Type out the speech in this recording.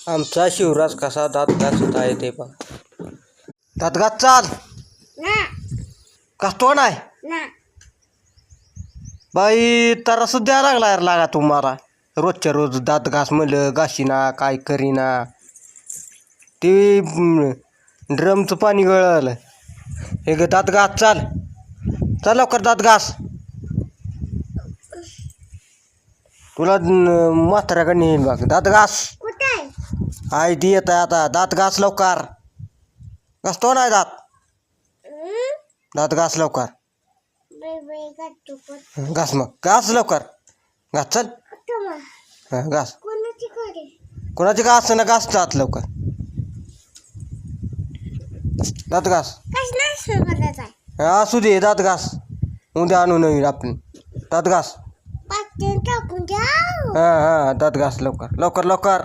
आमचा शिवराज कसा दात घासत आहे ते बघा. दात घास चाल कसतो नाही बाई तर असं द्यायला लागला यार लागा तुम्हाला रोजच्या रोज दात घास म्हणलं घाशीना काय करीना ते ड्रमचं पाणी गळलं हे ग दात घास चाल चल लवकर दात घास तुला म्हाताऱ्याकडे नेईन बघ दात घास आई ती येत आहे आता दात घास लवकर घासतो नाही दात दात घास लवकर घास मग घास लवकर घास चल घास कोणाची घास ना घास दात लवकर दात घास असू दे दात घास उद्या आणू नवीन आपण दात घास हां हां दात घास लवकर लवकर लवकर